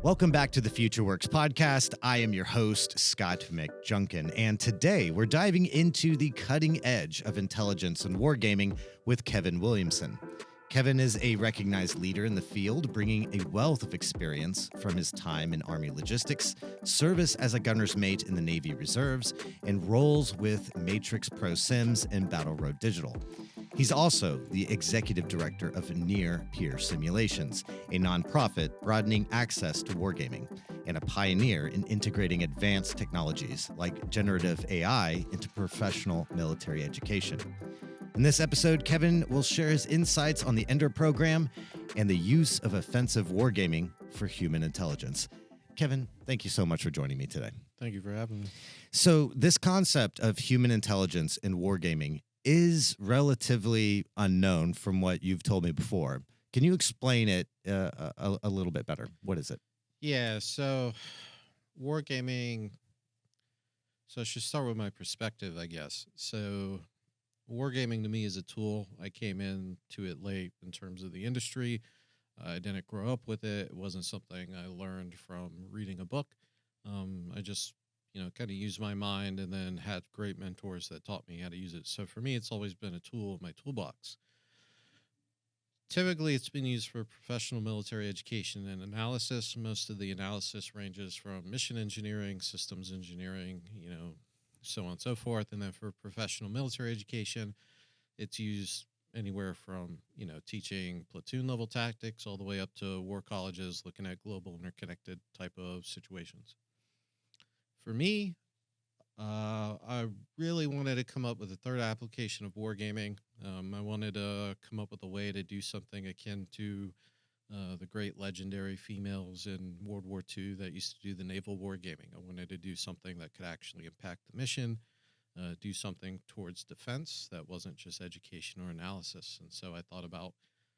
Welcome back to the FutureWerx Podcast. I am your host, Scott McJunkin, and today we're diving into the cutting edge of intelligence and wargaming with Kevin Williamson. Kevin is a recognized leader in the field, bringing a wealth of experience from his time in Army logistics, service as a gunner's mate in the Navy Reserves, and roles with Matrix Pro Sims and Battle Road Digital. He's also the executive director of Near Peer Simulations, a nonprofit broadening access to wargaming, and a pioneer in integrating advanced technologies like generative AI into professional military education. In this episode, Kevin will share his insights on the Ender program and the use of offensive wargaming for human intelligence. Kevin, thank you so much for joining me today. Thank you for having me. So this concept of human intelligence in wargaming is relatively unknown from what you've told me before. Can you explain it a little bit better? What is it? Yeah, so wargaming, so I should start with my perspective, I guess. So wargaming to me is a tool. I came into it late in terms of the industry. I didn't grow up with it. It wasn't something I learned from reading a book. I just kind of used my mind and then had great mentors that taught me how to use it. So for me, it's always been a tool in my toolbox. Typically, it's been used for professional military education and analysis. Most of the analysis ranges from mission engineering, systems engineering, so on and so forth. And then for professional military education, it's used anywhere from, teaching platoon level tactics all the way up to war colleges looking at global interconnected type of situations. For me, I really wanted to come up with a third application of wargaming. I wanted to come up with a way to do something akin to the great legendary females in World War II that used to do the naval wargaming. I wanted to do something that could actually impact the mission, do something towards defense that wasn't just education or analysis. And so I thought about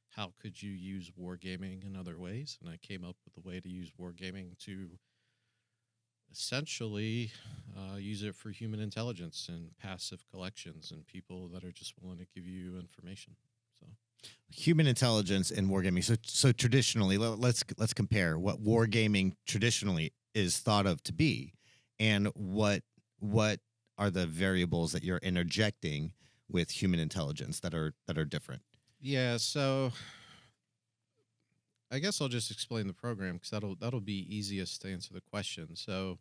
how could you use wargaming in other ways, and I came up with a way to use wargaming to essentially use it for human intelligence and passive collections and people that are just willing to give you information. So human intelligence and wargaming. So traditionally, let's compare what wargaming traditionally is thought of to be and what are the variables that you're interjecting with human intelligence that are different. Yeah, so I guess I'll just explain the program because that'll be easiest to answer the question. So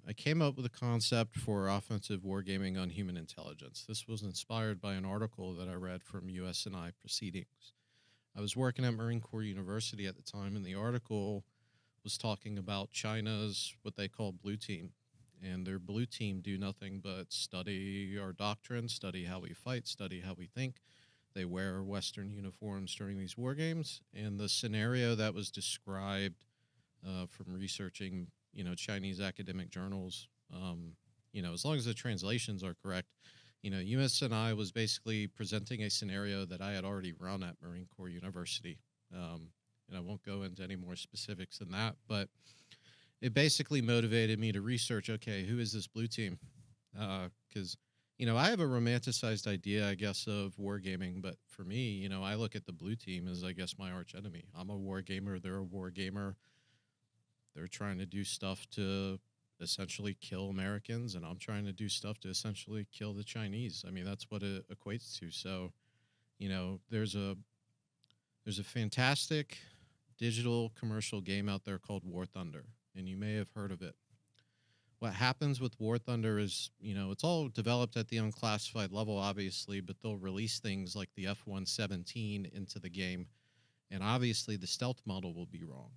I came up with a concept for offensive wargaming on human intelligence. This was inspired by an article that I read from US&I Proceedings. I was working at Marine Corps University at the time, and the article was talking about China's what they call blue team. And their blue team do nothing but study our doctrine, study how we fight, study how we think. They wear Western uniforms during these war games, and the scenario that was described from researching, Chinese academic journals, as long as the translations are correct, US&I was basically presenting a scenario that I had already run at Marine Corps University, and I won't go into any more specifics than that, but it basically motivated me to research, okay, who is this blue team? Because I have a romanticized idea, I guess, of wargaming, but for me, I look at the blue team as, I guess, my arch enemy. I'm a wargamer, they're a wargamer. They're trying to do stuff to essentially kill Americans, and I'm trying to do stuff to essentially kill the Chinese. I mean, that's what it equates to. So, there's a fantastic digital commercial game out there called War Thunder, and you may have heard of it. What happens with War Thunder is, it's all developed at the unclassified level, obviously, but they'll release things like the F-117 into the game, and obviously the stealth model will be wrong.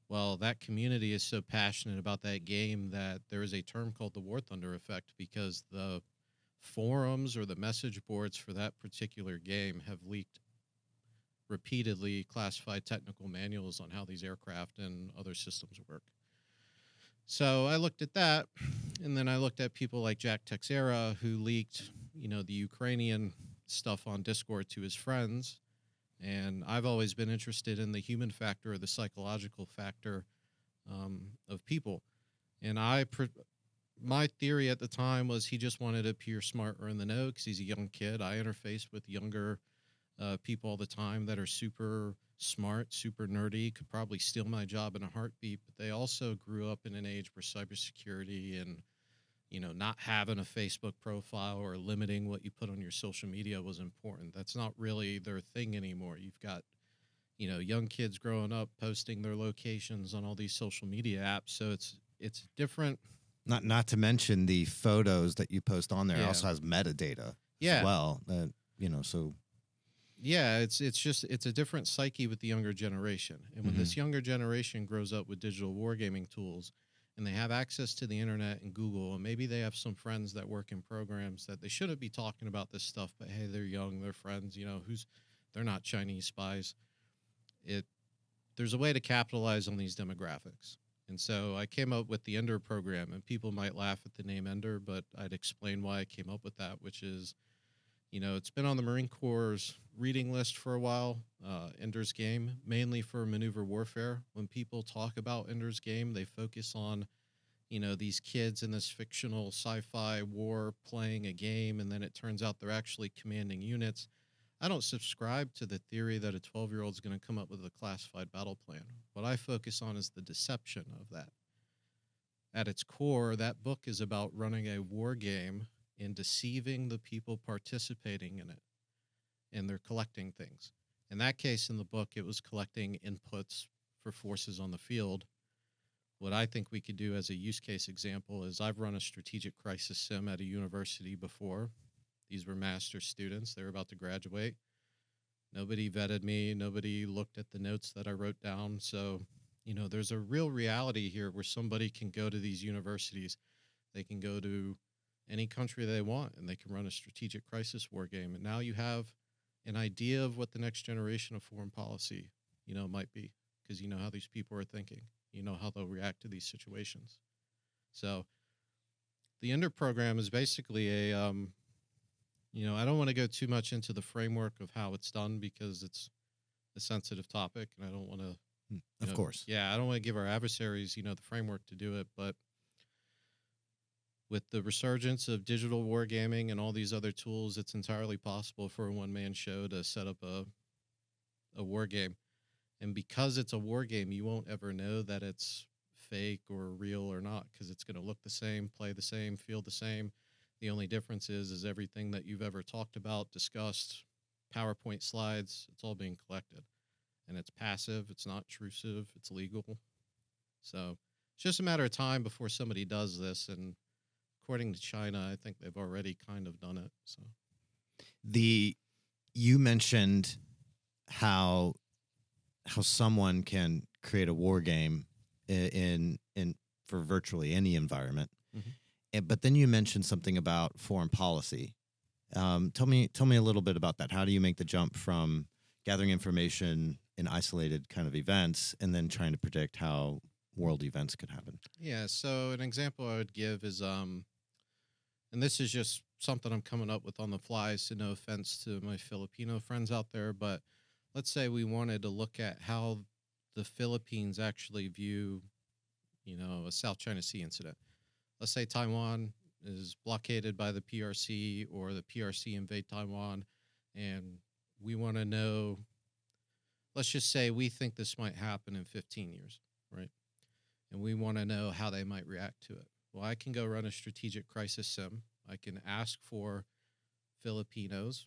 Well, that community is so passionate about that game that there is a term called the War Thunder effect because the forums or the message boards for that particular game have leaked repeatedly classified technical manuals on how these aircraft and other systems work. So I looked at that, and then I looked at people like Jack Texera, who leaked, the Ukrainian stuff on Discord to his friends. And I've always been interested in the human factor or the psychological factor of people. And my theory at the time was he just wanted to appear smart or in the know because he's a young kid. I interface with younger people all the time that are super smart, super nerdy, could probably steal my job in a heartbeat, but they also grew up in an age where cybersecurity and, not having a Facebook profile or limiting what you put on your social media was important. That's not really their thing anymore. You've got, young kids growing up posting their locations on all these social media apps. So it's different. Not to mention the photos that you post on there Yeah. also has metadata Yeah. as well. So Yeah, it's a different psyche with the younger generation. And when this younger generation grows up with digital wargaming tools and they have access to the internet and Google, and maybe they have some friends that work in programs that they shouldn't be talking about this stuff, but hey, they're young, they're friends, they're not Chinese spies. There's a way to capitalize on these demographics. And so I came up with the Ender program, and people might laugh at the name Ender, but I'd explain why I came up with that, which is, it's been on the Marine Corps' reading list for a while, Ender's Game, mainly for maneuver warfare. When people talk about Ender's Game, they focus on, these kids in this fictional sci-fi war playing a game, and then it turns out they're actually commanding units. I don't subscribe to the theory that a 12-year-old is going to come up with a classified battle plan. What I focus on is the deception of that. At its core, that book is about running a war game and deceiving the people participating in it. And they're collecting things. In that case, in the book, it was collecting inputs for forces on the field. What I think we could do as a use case example is I've run a strategic crisis sim at a university before. These were master's students. They were about to graduate. Nobody vetted me. Nobody looked at the notes that I wrote down. So, there's a real reality here where somebody can go to these universities. They can go to any country they want, and they can run a strategic crisis war game. And now you have an idea of what the next generation of foreign policy, might be, because you know how these people are thinking. You know how they'll react to these situations. So the Ender program is basically a, I don't want to go too much into the framework of how it's done because it's a sensitive topic, and I don't want to, of course. Yeah, I don't want to give our adversaries, the framework to do it, but with the resurgence of digital wargaming and all these other tools, it's entirely possible for a one-man show to set up a war game. And because it's a war game, you won't ever know that it's fake or real or not, because it's going to look the same, play the same, feel the same. The only difference is everything that you've ever talked about, discussed, PowerPoint slides, it's all being collected. And it's passive, it's not intrusive, it's legal. So it's just a matter of time before somebody does this, and according to China, I think they've already kind of done it. So, you mentioned how someone can create a war game in for virtually any environment, but then you mentioned something about foreign policy. Tell me a little bit about that. How do you make the jump from gathering information in isolated kind of events and then trying to predict how world events could happen? Yeah. So an example I would give is, and this is just something I'm coming up with on the fly, so no offense to my Filipino friends out there, but let's say we wanted to look at how the Philippines actually view, a South China Sea incident. Let's say Taiwan is blockaded by the PRC, or the PRC invade Taiwan, and we want to know, let's just say we think this might happen in 15 years, right? And we want to know how they might react to it. Well, I can go run a strategic crisis sim. I can ask for Filipinos,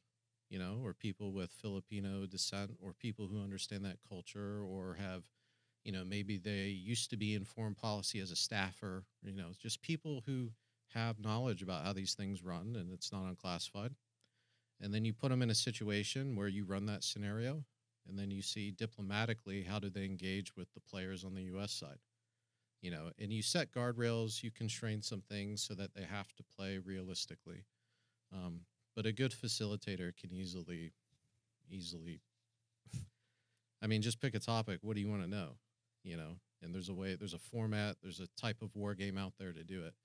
or people with Filipino descent, or people who understand that culture, or have, maybe they used to be in foreign policy as a staffer, just people who have knowledge about how these things run and it's not unclassified. And then you put them in a situation where you run that scenario, and then you see diplomatically how do they engage with the players on the U.S. side. And you set guardrails, you constrain some things so that they have to play realistically. But a good facilitator can easily, just pick a topic. What do you want to know? And there's a format, there's a type of war game out there to do it.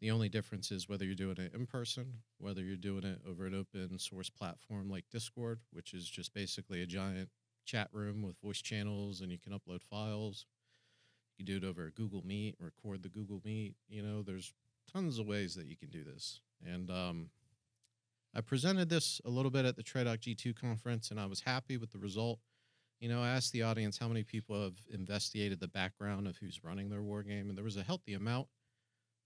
The only difference is whether you're doing it in person, whether you're doing it over an open source platform like Discord, which is just basically a giant chat room with voice channels, and you can upload files. You do it over a Google Meet, record the Google Meet. There's tons of ways that you can do this. And I presented this a little bit at the Trade.G2 conference, and I was happy with the result. I asked the audience how many people have investigated the background of who's running their war game, and there was a healthy amount.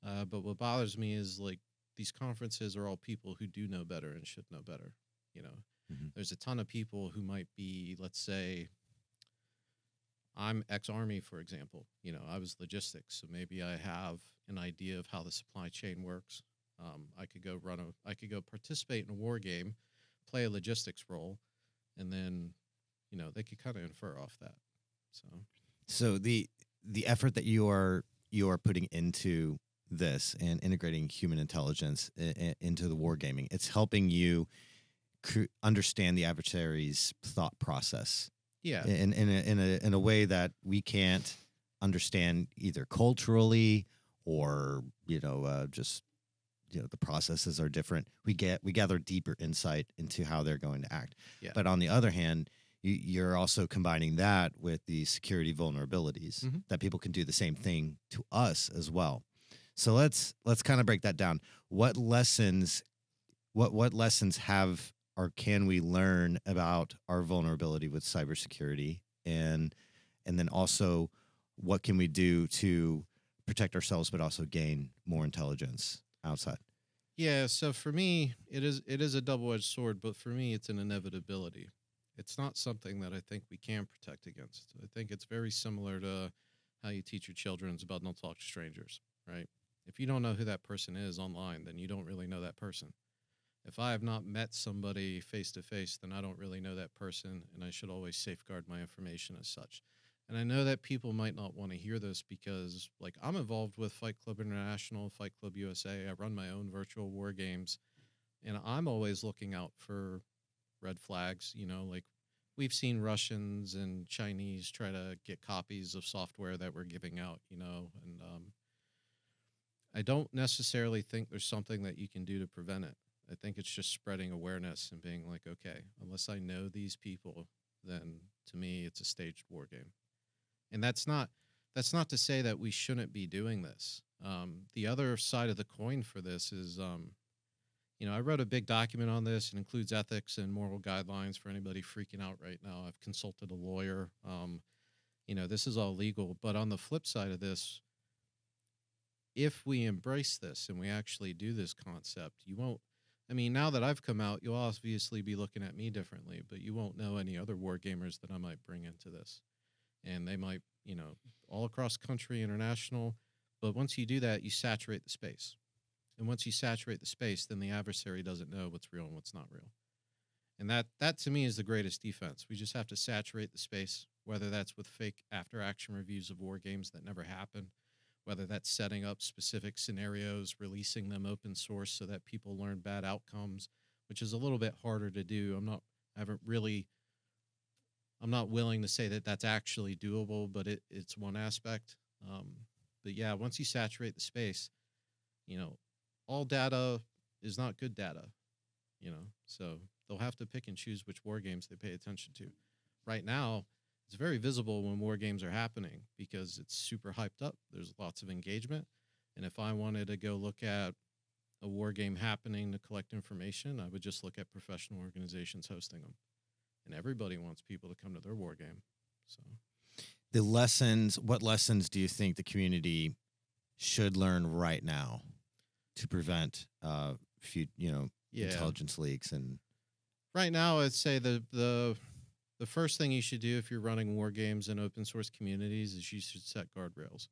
But what bothers me is, like, these conferences are all people who do know better and should know better. There's a ton of people who might be, let's say, I'm ex-Army, for example. I was logistics, so maybe I have an idea of how the supply chain works. I could go participate in a war game, play a logistics role, and then, they could kind of infer off that. So the effort that you are putting into this and integrating human intelligence into the wargaming, it's helping you understand the adversary's thought process. Yeah. In a way that we can't understand either culturally or just the processes are different. We gather deeper insight into how they're going to act. Yeah. But on the other hand, you're also combining that with the security vulnerabilities that people can do the same thing to us as well. So let's kind of break that down. What lessons have or can we learn about our vulnerability with cybersecurity, and then also what can we do to protect ourselves but also gain more intelligence outside? Yeah, so for me, it is a double-edged sword, but for me, it's an inevitability. It's not something that I think we can protect against. I think it's very similar to how you teach your children about don't talk to strangers, right? If you don't know who that person is online, then you don't really know that person. If I have not met somebody face-to-face, then I don't really know that person, and I should always safeguard my information as such. And I know that people might not want to hear this because, like, I'm involved with Fight Club International, Fight Club USA. I run my own virtual war games, and I'm always looking out for red flags. Like, we've seen Russians and Chinese try to get copies of software that we're giving out, and I don't necessarily think there's something that you can do to prevent it. I think it's just spreading awareness and being like, okay, unless I know these people, then to me, it's a staged war game. And that's not to say that we shouldn't be doing this. The other side of the coin for this is, I wrote a big document on this. It includes ethics and moral guidelines for anybody freaking out right now. I've consulted a lawyer. This is all legal. But on the flip side of this, if we embrace this and we actually do this concept, you won't. Now that I've come out, you'll obviously be looking at me differently, but you won't know any other war gamers that I might bring into this. And they might, all across country, international. But once you do that, you saturate the space. And once you saturate the space, then the adversary doesn't know what's real and what's not real. And that to me is the greatest defense. We just have to saturate the space, whether that's with fake after-action reviews of war games that never happen, whether that's setting up specific scenarios, releasing them open source so that people learn bad outcomes, which is a little bit harder to do. I'm not willing to say that that's actually doable, but it's one aspect. But yeah, once you saturate the space, all data is not good data, so they'll have to pick and choose which war games they pay attention to. Right now, it's very visible when war games are happening because it's super hyped up. There's lots of engagement. And if I wanted to go look at a war game happening to collect information, I would just look at professional organizations hosting them. And everybody wants people to come to their war game. So, what lessons do you think the community should learn right now to prevent, intelligence leaks? And right now, I'd say the first thing you should do if you're running war games in open source communities is you should set guardrails.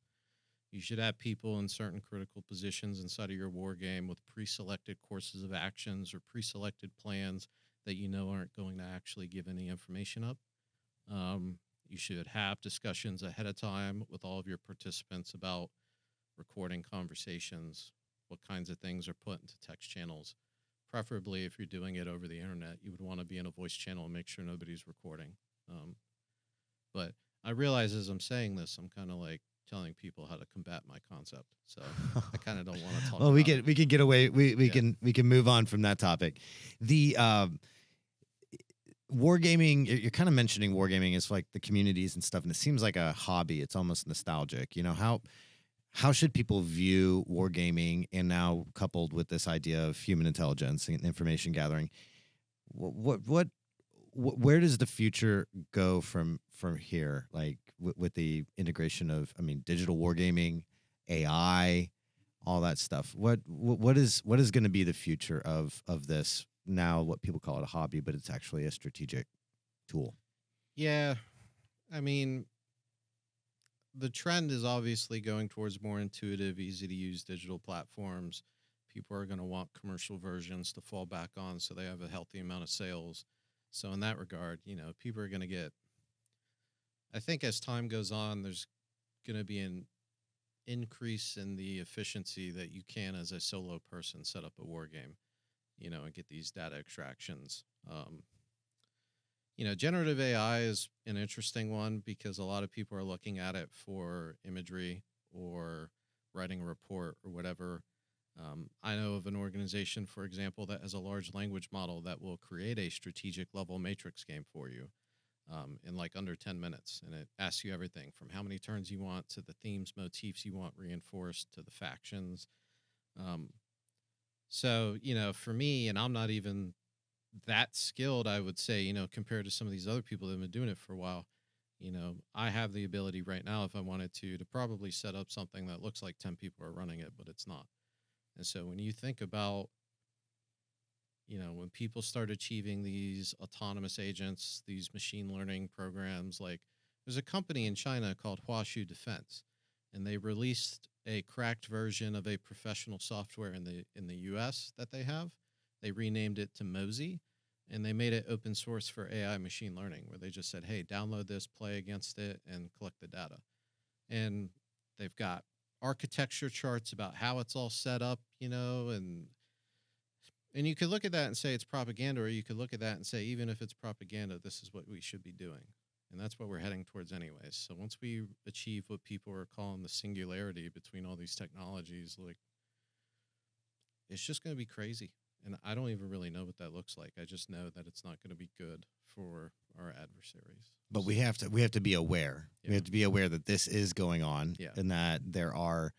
You should have people in certain critical positions inside of your war game with pre-selected courses of actions or pre-selected plans that aren't going to actually give any information up. You should have discussions ahead of time with all of your participants about recording conversations, what kinds of things are put into text channels. Preferably, if you're doing it over the internet, you would want to be in a voice channel and make sure nobody's recording. But I realize as I'm saying this, I'm kind of like telling people how to combat my concept. So I kind of don't want to talk. Well, we can get away. We can move on from that topic. The wargaming. You're kind of mentioning wargaming as like the communities and stuff, and it seems like a hobby. It's almost nostalgic. how should people view wargaming, and now coupled with this idea of human intelligence and information gathering? Where does the future go from here? Like with the integration of, digital wargaming, AI, all that stuff. What is going to be the future of this? Now, what people call it a hobby, but it's actually a strategic tool. Yeah, I mean, the trend is obviously going towards more intuitive, easy to use digital platforms. People are going to want commercial versions to fall back on so they have a healthy amount of sales. So in that regard, people are going to get, I think as time goes on, there's going to be an increase in the efficiency that you can as a solo person set up a war game, and get these data extractions. Generative AI is an interesting one because a lot of people are looking at it for imagery or writing a report or whatever. I know of an organization, for example, that has a large language model that will create a strategic level matrix game for you in like under 10 minutes. And it asks you everything from how many turns you want to the themes, motifs you want reinforced to the factions. So, for me, and I'm not even that skilled, I would say, compared to some of these other people that have been doing it for a while, I have the ability right now, if I wanted to probably set up something that looks like 10 people are running it, but it's not. And so when you think about, when people start achieving these autonomous agents, these machine learning programs, like there's a company in China called Huashu Defense, and they released a cracked version of a professional software in the US that they have. They renamed it to Mosey, and they made it open source for AI machine learning, where they just said, hey, download this, play against it, and collect the data. And they've got architecture charts about how it's all set up, and you could look at that and say it's propaganda, or you could look at that and say, even if it's propaganda, this is what we should be doing. And that's what we're heading towards anyways. So once we achieve what people are calling the singularity between all these technologies, like, it's just going to be crazy. And I don't even really know what that looks like. I just know that it's not going to be good for our adversaries. But we have to be aware. Yeah. We have to be aware that this is going on, and that there are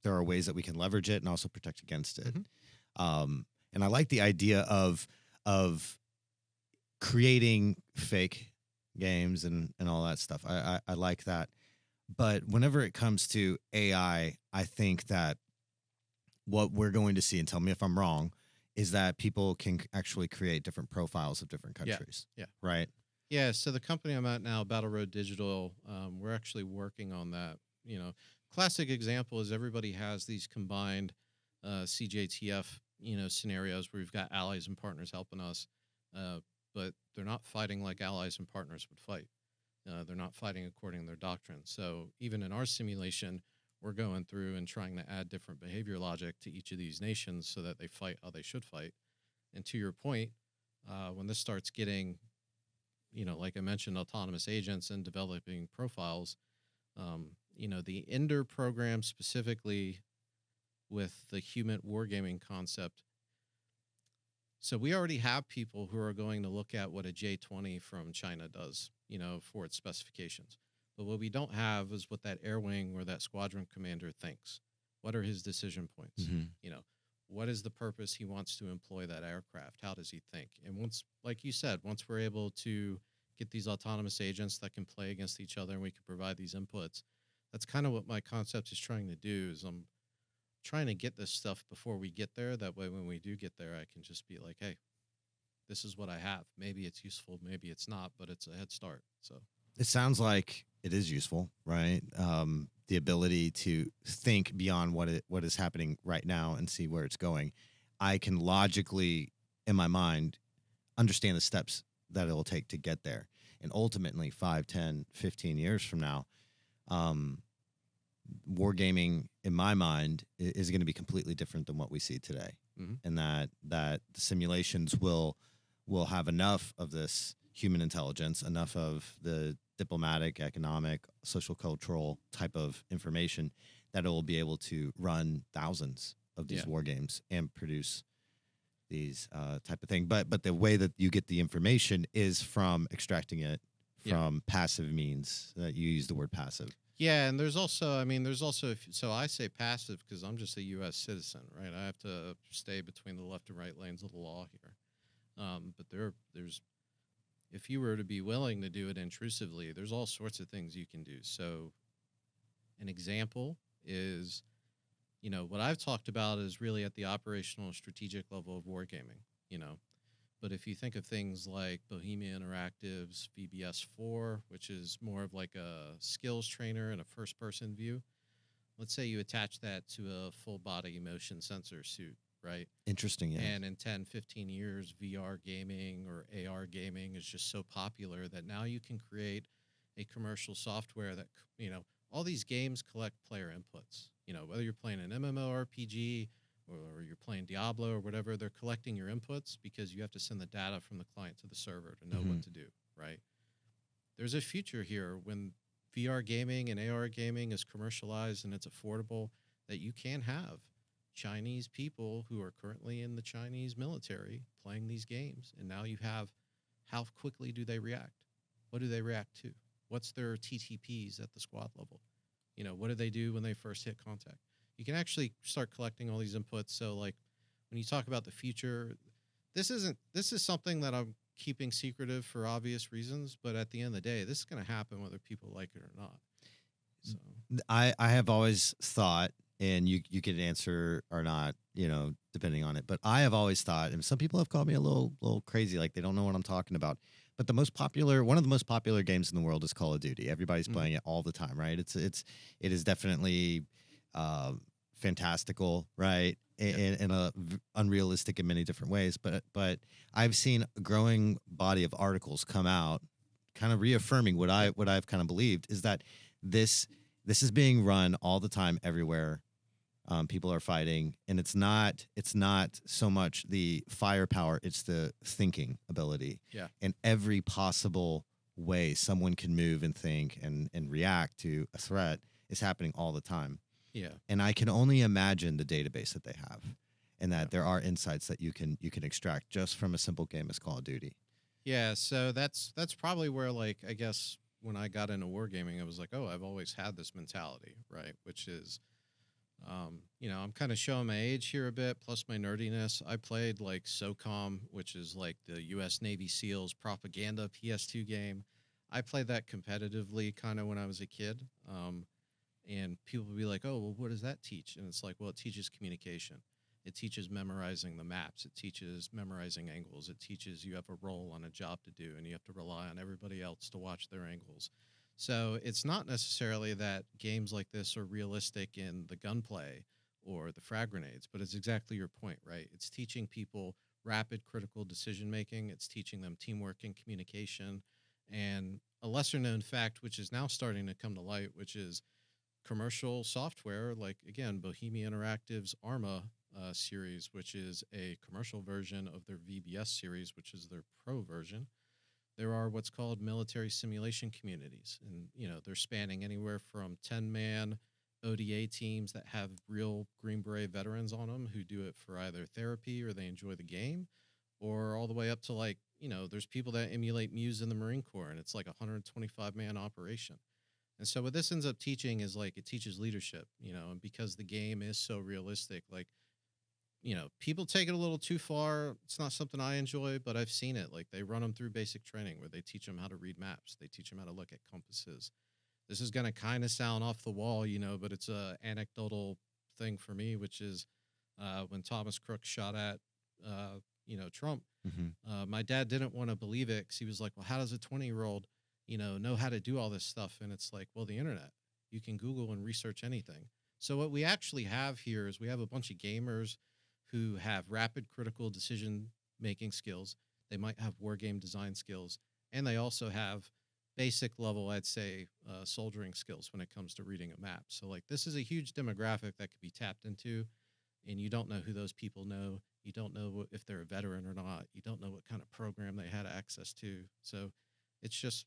ways that we can leverage it and also protect against it. Mm-hmm. And I like the idea of creating fake games and all that stuff. I like that. But whenever it comes to AI, I think that what we're going to see, and tell me if I'm wrong, is that people can actually create different profiles of different countries. Yeah. Right? Yeah. So the company I'm at now, Battle Road Digital, we're actually working on that. Classic example is everybody has these combined CJTF, scenarios where we've got allies and partners helping us, but they're not fighting like allies and partners would fight. They're not fighting according to their doctrine. So even in our simulation, we're going through and trying to add different behavior logic to each of these nations so that they fight how they should fight. And to your point, when this starts getting, like I mentioned, autonomous agents and developing profiles, the Ender program specifically with the human wargaming concept. So we already have people who are going to look at what a J-20 from China does, for its specifications. But what we don't have is what that air wing or that squadron commander thinks. What are his decision points? Mm-hmm. What is the purpose he wants to employ that aircraft? How does he think? And once, like you said, once we're able to get these autonomous agents that can play against each other and we can provide these inputs, that's kind of what my concept is trying to do. Is I'm trying to get this stuff before we get there. That way, when we do get there, I can just be like, hey, this is what I have. Maybe it's useful, maybe it's not, but it's a head start. So it sounds like it is useful, right? The ability to think beyond what is happening right now and see where it's going. I can logically, in my mind, understand the steps that it'll take to get there. And ultimately, 5, 10, 15 years from now, wargaming, in my mind, is going to be completely different than what we see today. Mm-hmm. And that the simulations will have enough of this human intelligence, enough of the diplomatic, economic, social, cultural type of information that it will be able to run thousands of these war games and produce these type of thing. But the way that you get the information is from extracting it from passive means. That you use the word passive. Yeah, and so I say passive because I'm just a U.S. citizen, right? I have to stay between the left and right lanes of the law here. But there's if you were to be willing to do it intrusively, there's all sorts of things you can do. So an example is, what I've talked about is really at the operational and strategic level of wargaming, But if you think of things like Bohemia Interactive's VBS4, which is more of like a skills trainer and a first-person view, let's say you attach that to a full-body motion sensor suit, right? Interesting, yeah. And in 10, 15 years, VR gaming or AR gaming is just so popular that now you can create a commercial software that, all these games collect player inputs. Whether you're playing an MMORPG or you're playing Diablo or whatever, they're collecting your inputs because you have to send the data from the client to the server to know what to do, right? There's a future here when VR gaming and AR gaming is commercialized and it's affordable that you can have Chinese people who are currently in the Chinese military playing these games. And now you have how quickly do they react? What do they react to? What's their TTPs at the squad level? What do they do when they first hit contact? You can actually start collecting all these inputs. So like when you talk about the future, this is something that I'm keeping secretive for obvious reasons, but at the end of the day, this is going to happen whether people like it or not. So I have always thought, and you can answer or not, depending on it, but I have always thought, and some people have called me a little crazy, like they don't know what I'm talking about. But one of the most popular games in the world is Call of Duty. Everybody's playing it all the time, right? It is definitely fantastical, right? And unrealistic in many different ways. But I've seen a growing body of articles come out, kind of reaffirming what I've kind of believed is that this is being run all the time, everywhere. People are fighting, and it's not so much the firepower; it's the thinking ability. Yeah. In every possible way, someone can move and think and react to a threat is happening all the time. Yeah. And I can only imagine the database that they have, and that there are insights that you can extract just from a simple game as Call of Duty. Yeah. So that's probably where, like, I guess when I got into wargaming, I was like, oh, I've always had this mentality, right? Which is, I'm kind of showing my age here a bit, plus my nerdiness. I played like SOCOM, which is like the U.S. Navy SEALs propaganda PS2 game. I played that competitively kind of when I was a kid. And people would be like, oh, well, what does that teach? And it's like, well, it teaches communication. It teaches memorizing the maps. It teaches memorizing angles. It teaches you have a role on a job to do, and you have to rely on everybody else to watch their angles. So it's not necessarily that games like this are realistic in the gunplay or the frag grenades, but it's exactly your point, right? It's teaching people rapid critical decision making. It's teaching them teamwork and communication. And a lesser known fact, which is now starting to come to light, which is commercial software, like, again, Bohemia Interactive's Arma series, which is a commercial version of their VBS series, which is their pro version. There are what's called military simulation communities, and they're spanning anywhere from 10-man ODA teams that have real Green Beret veterans on them who do it for either therapy or they enjoy the game, or all the way up to, like, there's people that emulate Muse in the Marine Corps, and it's like a 125-man operation. And so what this ends up teaching is, like, it teaches leadership, and because the game is so realistic, like, people take it a little too far. It's not something I enjoy, but I've seen it. Like, they run them through basic training where they teach them how to read maps. They teach them how to look at compasses. This is going to kind of sound off the wall, but it's a anecdotal thing for me, which is when Thomas Crook shot at, Trump, my dad didn't want to believe it because he was like, well, how does a 20-year-old, know how to do all this stuff? And it's like, well, the internet. You can Google and research anything. So what we actually have here is we have a bunch of gamers who have rapid critical decision-making skills. They might have war game design skills, and they also have basic level, I'd say, soldiering skills when it comes to reading a map. So, like, this is a huge demographic that could be tapped into, and you don't know who those people know. You don't know if they're a veteran or not. You don't know what kind of program they had access to. So it's just,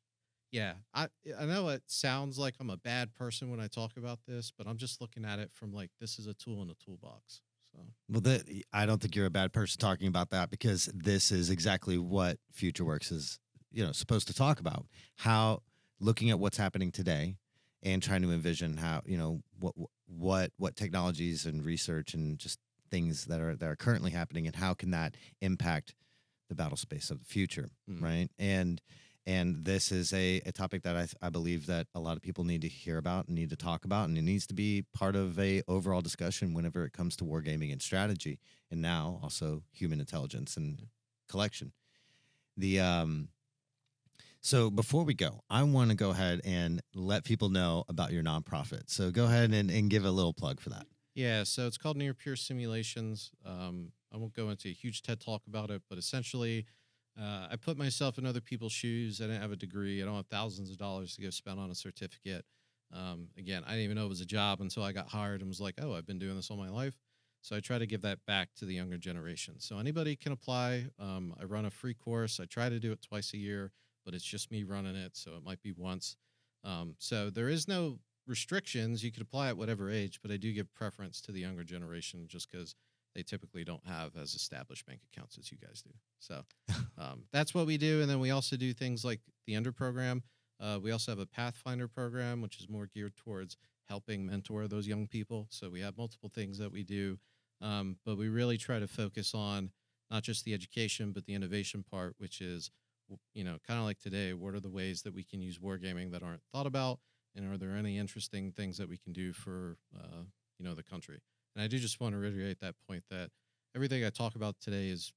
yeah, I know it sounds like I'm a bad person when I talk about this, but I'm just looking at it from, like, this is a tool in the toolbox. So. Well, I don't think you're a bad person talking about that, because this is exactly what FutureWerx is, supposed to talk about. How, looking at what's happening today and trying to envision how, what technologies and research and just things that are currently happening, and how can that impact the battle space of the future, right? And this is a topic that I believe that a lot of people need to hear about and need to talk about, and it needs to be part of a overall discussion whenever it comes to wargaming and strategy, and now also human intelligence and collection. So before we go, I want to go ahead and let people know about your nonprofit. So go ahead and give a little plug for that. Yeah, so it's called Near Peer Simulations. I won't go into a huge TED talk about it, but essentially, I put myself in other people's shoes. I didn't have a degree. I don't have thousands of dollars to go spend on a certificate. Again, I didn't even know it was a job until I got hired and was like, oh, I've been doing this all my life. So I try to give that back to the younger generation. So anybody can apply. I run a free course. I try to do it twice a year, but it's just me running it, so it might be once. So there is no restrictions. You could apply at whatever age, but I do give preference to the younger generation just because they typically don't have as established bank accounts as you guys do. So that's what we do. And then we also do things like the Ender program. We also have a Pathfinder program, which is more geared towards helping mentor those young people. So we have multiple things that we do, but we really try to focus on not just the education, but the innovation part, which is, kind of like today, what are the ways that we can use wargaming that aren't thought about? And are there any interesting things that we can do for, the country? And I do just want to reiterate that point that everything I talk about today is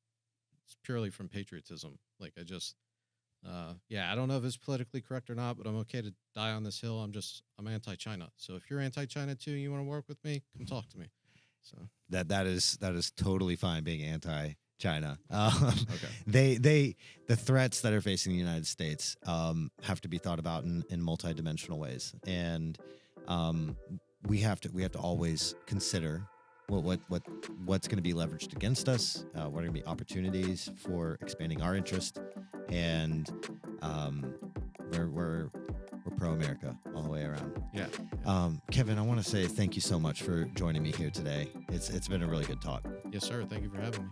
purely from patriotism. Like I don't know if it's politically correct or not, but I'm okay to die on this hill. I'm anti-China. So if you're anti-China too, you want to work with me, come talk to me. So that is totally fine being anti-China. Okay. The threats that are facing the United States have to be thought about in multidimensional ways, and we have to always consider what's going to be leveraged against us, what are going to be opportunities for expanding our interest, and we're pro-America all the way around. Yeah. Kevin, I want to say thank you so much for joining me here today. It's been a really good talk. Yes, sir. Thank you for having me.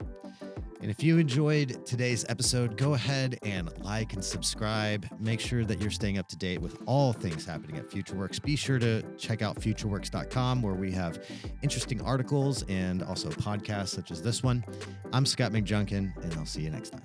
And if you enjoyed today's episode, go ahead and like and subscribe. Make sure that you're staying up to date with all things happening at FutureWerx. Be sure to check out FutureWerx.com, where we have interesting articles and also podcasts such as this one. I'm Scott McJunkin, and I'll see you next time.